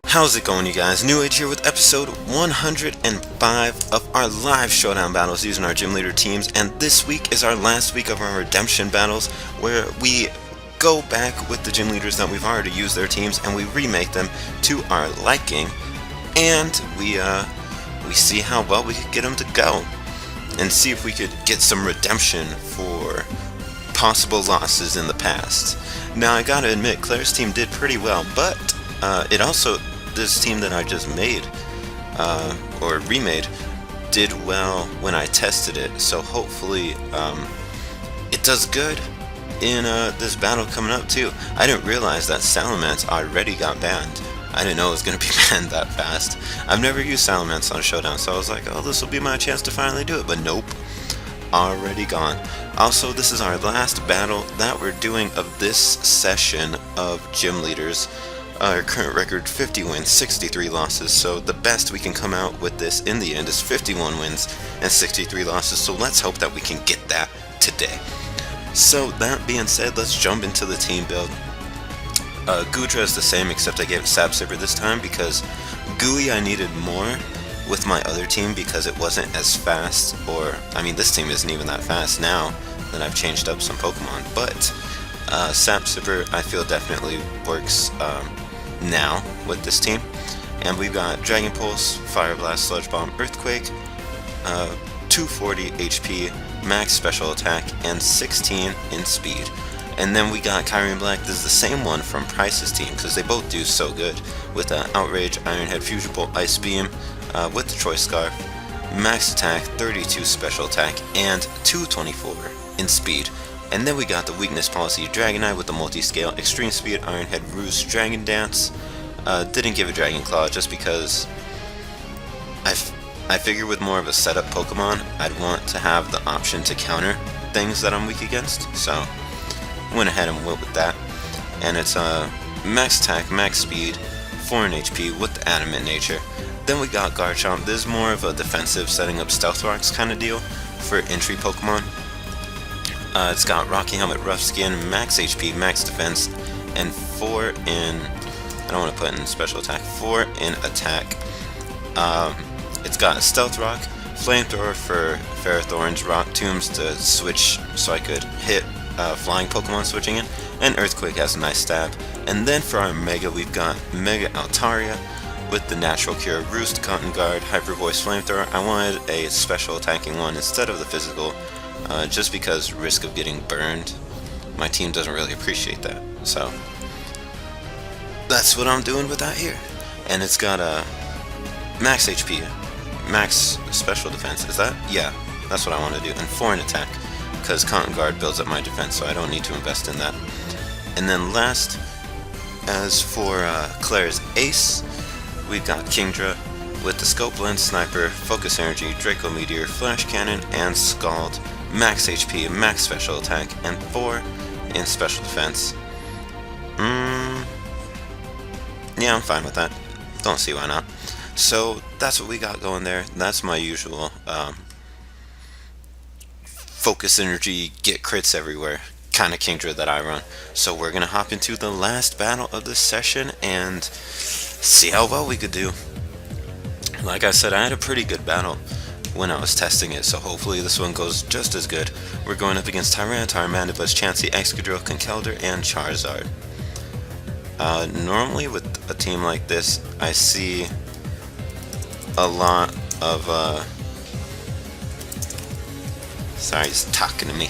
How's it going, you guys? NewAge here with episode 105 of our live Showdown battles using our gym leader teams, and this week is our last week of our redemption battles where we go back with the gym leaders that we've already used their teams and we remake them to our liking, and we see how well we could get them to go and see if we could get some redemption for possible losses in the past. Now, I gotta admit, Claire's team did pretty well, but this team that I just made, or remade, did well when I tested it, so hopefully it does good in this battle coming up too. I didn't realize that Salamence already got banned. I didn't know it was going to be banned that fast. I've never used Salamence on Showdown, so I was like, oh, this will be my chance to finally do it, but nope. Already gone. Also, this is our last battle that we're doing of this session of gym leaders. Our current record, 50 wins, 63 losses, so the best we can come out with this in the end is 51 wins and 63 losses, so let's hope that we can get that today. So that being said, let's jump into the team build. Gudra is the same, except I gave it Sapsiver this time because Gooey I needed more with my other team because it wasn't as fast, or, I mean, this team isn't even that fast now that I've changed up some Pokemon, but Sapsiver I feel definitely works now with this team. And we've got Dragon Pulse, Fire Blast, Sludge Bomb, Earthquake, 240 HP, max special attack, and 16 in speed. And then we got Kyrian Black. This is the same one from Price's team because they both do so good with Outrage, Iron Head, Fusion Bolt, Ice Beam, with the Choice Scarf, max attack, 32 special attack, and 224 in speed. And then we got the weakness policy Dragonite with the multi-scale, extreme speed, Iron Head, Roost, Dragon Dance. Didn't give a Dragon Claw just because I figure with more of a setup Pokemon, I'd want to have the option to counter things that I'm weak against. So went ahead and went with that. And it's max attack, max speed, 4 in HP with the adamant nature. Then we got Garchomp. This is more of a defensive, setting up Stealth Rocks kind of deal for entry Pokemon. It's got Rocky Helmet, Rough Skin, max HP, max defense, and 4 in, I don't want to put in special attack, 4 in attack. It's got a Stealth Rock, Flamethrower for Ferrothorns, Rock Tombs to switch so I could hit flying Pokemon switching in, and Earthquake has a nice stab. And then for our Mega, we've got Mega Altaria with the Natural Cure, Roost, Cotton Guard, Hyper Voice, Flamethrower. I wanted a special attacking one instead of the physical. Just because risk of getting burned, my team doesn't really appreciate that. So that's what I'm doing with that here. And it's got a max HP, max special defense. Is that? Yeah, that's what I want to do. And 4 in attack, because Cotton Guard builds up my defense, so I don't need to invest in that. And then last, as for Claire's Ace, we've got Kingdra with the Scope Lens, Sniper, Focus Energy, Draco Meteor, Flash Cannon, and Scald. Max HP, max special attack, and 4 in special defense. Yeah, I'm fine with that. Don't see why not. So that's what we got going there. That's my usual focus energy, get crits everywhere kind of Kingdra that I run. So we're gonna hop into the last battle of this session and see how well we could do. Like I said, I had a pretty good battle when I was testing it, so hopefully this one goes just as good. We're going up against Tyranitar, Mandibuzz, Chansey, Excadrill, Conkeldurr, and Charizard. Normally with a team like this, I see a lot of, sorry, he's talking to me.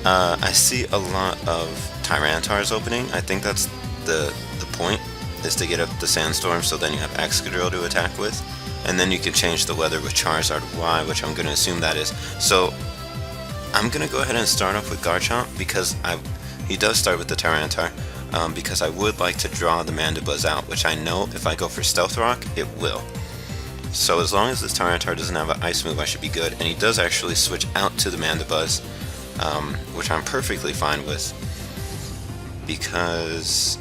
I see a lot of Tyranitars opening. I think that's the point, is to get up the Sandstorm, so then you have Excadrill to attack with. And then you can change the weather with Charizard Y, which I'm going to assume that is. So I'm going to go ahead and start off with Garchomp because he does start with the Tyranitar, because I would like to draw the Mandibuzz out, which I know if I go for Stealth Rock, it will. So as long as this Tyranitar doesn't have an Ice move, I should be good. And he does actually switch out to the Mandibuzz, which I'm perfectly fine with, because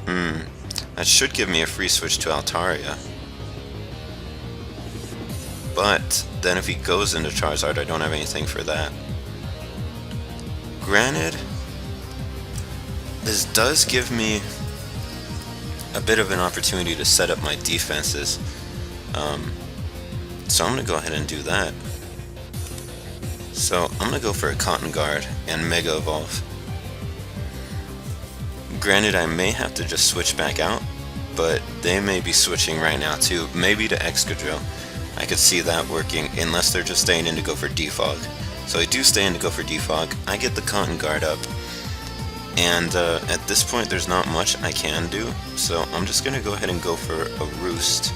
that should give me a free switch to Altaria. But then if he goes into Charizard, I don't have anything for that. Granted, this does give me a bit of an opportunity to set up my defenses. So I'm going to go ahead and do that. So I'm going to go for a Cotton Guard and Mega Evolve. Granted, I may have to just switch back out, but they may be switching right now too, maybe to Excadrill. I could see that working, unless they're just staying in to go for Defog. So I do stay in to go for Defog, I get the Cotton Guard up, and at this point there's not much I can do, so I'm just going to go ahead and go for a Roost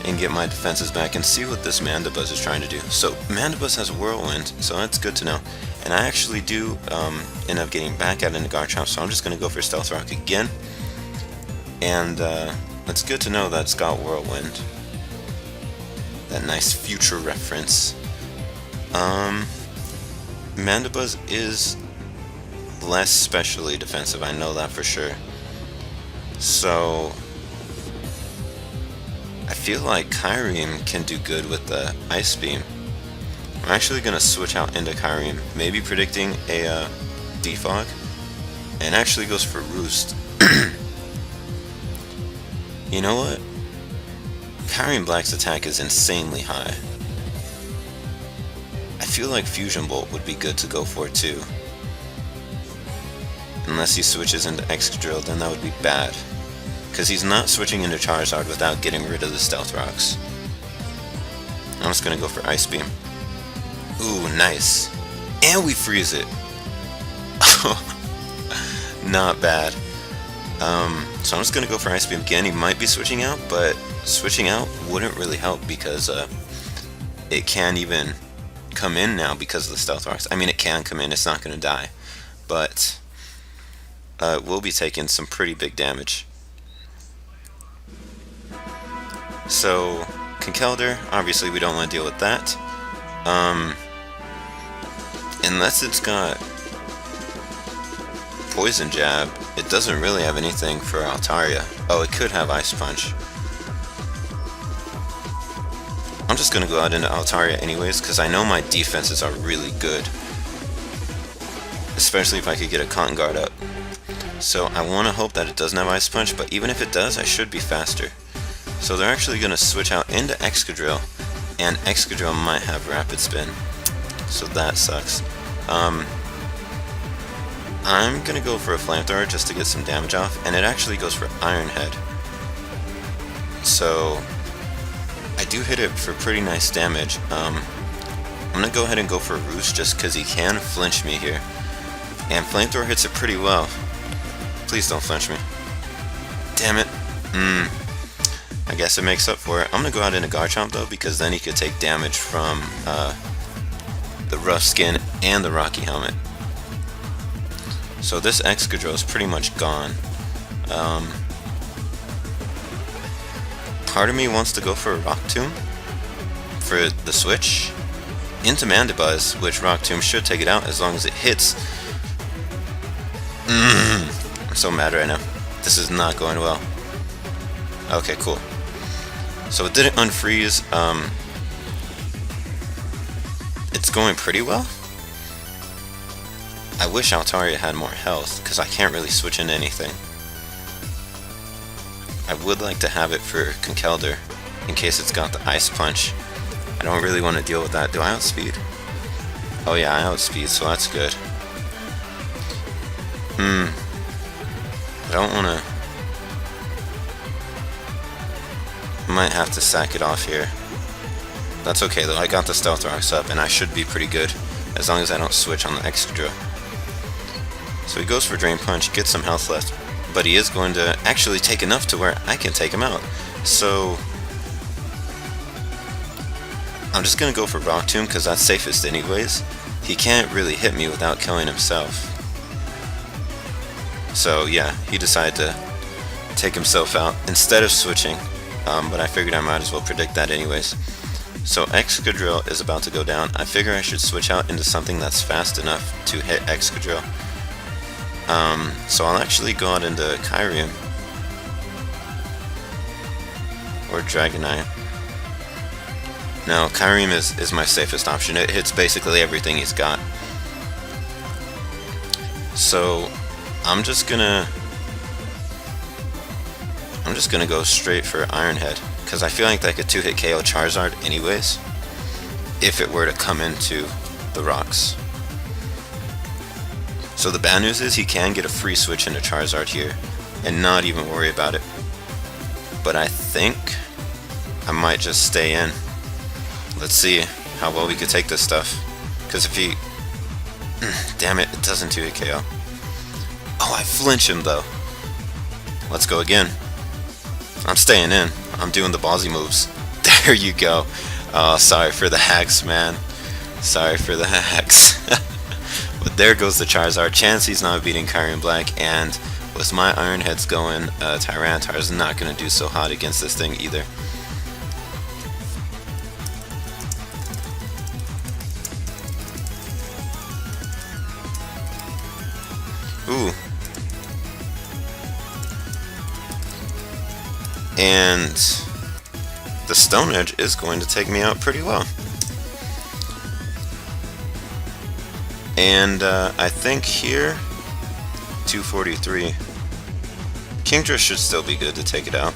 and get my defenses back and see what this Mandibuzz is trying to do. So Mandibuzz has Whirlwind, so that's good to know. And I actually do end up getting back out into Garchomp, so I'm just going to go for Stealth Rock again. And it's good to know that it's got Whirlwind. That nice future reference. Mandibuzz is less specially defensive, I know that for sure. So I feel like Kyurem can do good with the Ice Beam. I'm actually going to switch out into Kyurem, maybe predicting a Defog, and actually goes for Roost. You know what? Kyurem Black's attack is insanely high. I feel like Fusion Bolt would be good to go for too. Unless he switches into Excadrill, then that would be bad. Because he's not switching into Charizard without getting rid of the Stealth Rocks. I'm just going to go for Ice Beam. Ooh, nice. And we freeze it. Not bad. So I'm just going to go for Ice Beam again. He might be switching out, but switching out wouldn't really help because it can't even come in now because of the Stealth Rocks. I mean, it can come in, it's not going to die. But it will be taking some pretty big damage. So, Conkeldurr, obviously we don't want to deal with that. Unless it's got Poison Jab, it doesn't really have anything for Altaria. Oh, it could have Ice Punch. I'm just going to go out into Altaria anyways, because I know my defenses are really good. Especially if I could get a Cotton Guard up. So I want to hope that it doesn't have Ice Punch, but even if it does, I should be faster. So they're actually going to switch out into Excadrill, and Excadrill might have Rapid Spin. So that sucks. I'm going to go for a Flamethrower just to get some damage off, and it actually goes for Iron Head. So I do hit it for pretty nice damage. I'm going to go ahead and go for Roost just because he can flinch me here. And Flamethrower hits it pretty well. Please don't flinch me. Damn it. I guess it makes up for it. I'm going to go out into Garchomp though, because then he could take damage from the Rough Skin and the Rocky Helmet. So this Excadrill is pretty much gone. Part of me wants to go for a Rock Tomb for the switch into Mandibuzz, which Rock Tomb should take it out as long as it hits. I'm so mad right now. This is not going well. Okay, cool. So it didn't unfreeze. It's going pretty well. I wish Altaria had more health, because I can't really switch into anything. I would like to have it for Conkeldurr, in case it's got the Ice Punch. I don't really want to deal with that. Do I outspeed? Oh yeah, I outspeed, so that's good. I don't want to... might have to sack it off here. That's okay though, I got the Stealth Rocks up, and I should be pretty good, as long as I don't switch on the Excadrill. So he goes for Drain Punch, gets some health left, but he is going to actually take enough to where I can take him out. So I'm just going to go for Rock Tomb because that's safest anyways. He can't really hit me without killing himself. So yeah, he decided to take himself out instead of switching, but I figured I might as well predict that anyways. So Excadrill is about to go down. I figure I should switch out into something that's fast enough to hit Excadrill. So I'll actually go out into Kyurem or Dragonite. No, Kyurem is my safest option. It hits basically everything he's got. So I'm just gonna I'm just gonna go straight for Iron Head, because I feel like that could 2-hit KO Charizard anyways, if it were to come into the rocks. So the bad news is he can get a free switch into Charizard here, and not even worry about it. But I think I might just stay in. Let's see how well we could take this stuff. Because if he... damn it, it doesn't 2-hit KO. Oh, I flinch him though. Let's go again. I'm staying in. I'm doing the ballsy moves. There you go. Oh, sorry for the hacks, man. Sorry for the hacks. But there goes the Charizard. Chansey's not beating Kyrian Black, and with my Iron Heads going, Tyranitar's not going to do so hot against this thing either. Ooh. And the Stone Edge is going to take me out pretty well. And I think here, 243. Kingdra should still be good to take it out.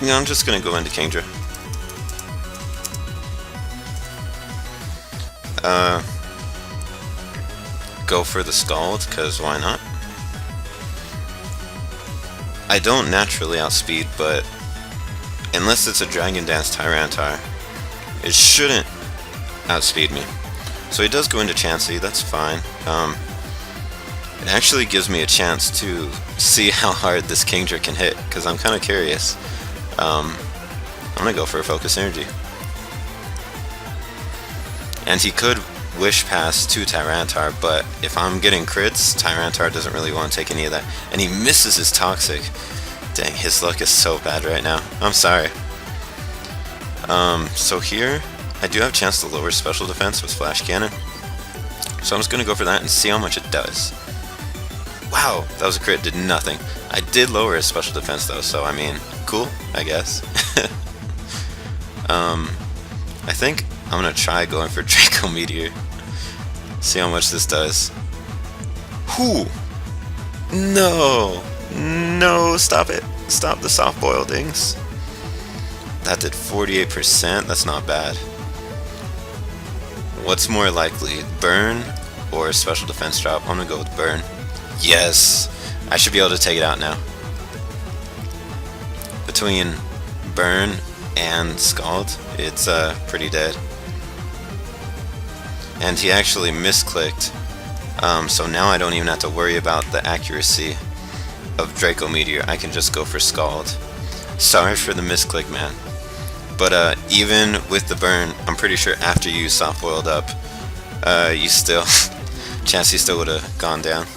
Yeah, I'm just going to go into Kingdra. Go for the Scald, because why not? I don't naturally outspeed, but unless it's a Dragon Dance Tyranitar, it shouldn't outspeed me. So he does go into Chansey, that's fine. It actually gives me a chance to see how hard this Kingdra can hit, because I'm kind of curious. I'm going to go for a Focus Energy. And he could Wish Pass to Tyranitar, but if I'm getting crits, Tyranitar doesn't really want to take any of that. And he misses his Toxic. Dang, his luck is so bad right now. I'm sorry. So here, I do have a chance to lower special defense with Flash Cannon. So I'm just going to go for that and see how much it does. Wow, that was a crit, did nothing. I did lower his special defense though, so I mean, cool, I guess. I think I'm going to try going for Draco Meteor. See how much this does. Whew! No! No, stop it. Stop the soft boildings. That did 48%, that's not bad. What's more likely, burn or special defense drop? I'm gonna go with burn. Yes! I should be able to take it out now. Between burn and Scald, it's pretty dead. And he actually misclicked, so now I don't even have to worry about the accuracy of Draco Meteor. I can just go for Scald. Sorry for the misclick, man. But even with the burn, I'm pretty sure after you soft boiled up, you still, Chansey still would have gone down.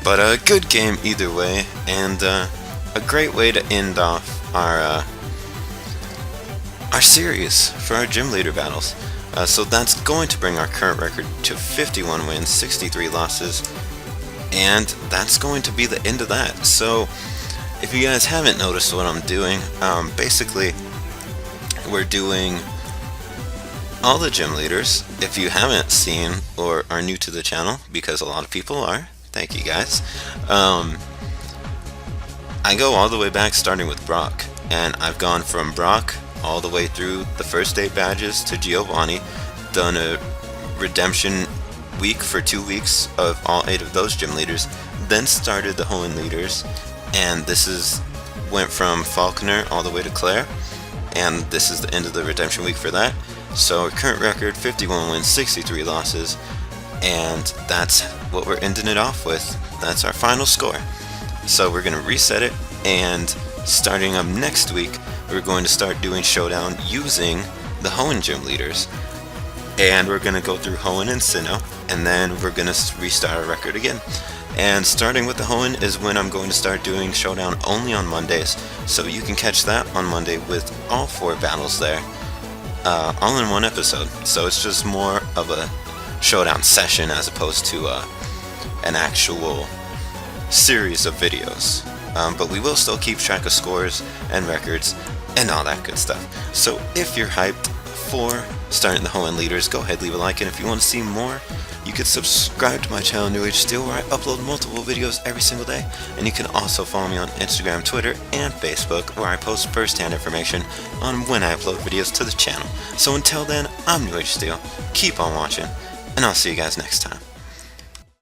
But a good game either way, and a great way to end off our series for our gym leader battles. So that's going to bring our current record to 51 wins, 63 losses, and that's going to be the end of that. So if you guys haven't noticed what I'm doing, basically we're doing all the gym leaders. If you haven't seen or are new to the channel, because a lot of people are, thank you guys, I go all the way back starting with Brock, and I've gone from Brock all the way through the first 8 badges to Giovanni, done a redemption week for 2 weeks of all 8 of those gym leaders, then started the Hoenn leaders, and went from Falconer all the way to Clair, and this is the end of the redemption week for that. So our current record, 51 wins, 63 losses, and that's what we're ending it off with. That's our final score. So we're going to reset it, and starting up next week, we're going to start doing Showdown using the Hoenn gym leaders. And we're going to go through Hoenn and Sinnoh, and then we're going to restart our record again. And starting with the Hoenn is when I'm going to start doing Showdown only on Mondays, so you can catch that on Monday with all 4 battles there, all in one episode. So it's just more of a Showdown session as opposed to an actual series of videos. but we will still keep track of scores and records and all that good stuff. So if you're hyped for starting the Home End Leaders, go ahead, leave a like, and if you want to see more, you can subscribe to my channel NewAgeSteel, where I upload multiple videos every single day, and you can also follow me on Instagram, Twitter, and Facebook, where I post first-hand information on when I upload videos to the channel. So until then, I'm NewAgeSteel, keep on watching, and I'll see you guys next time.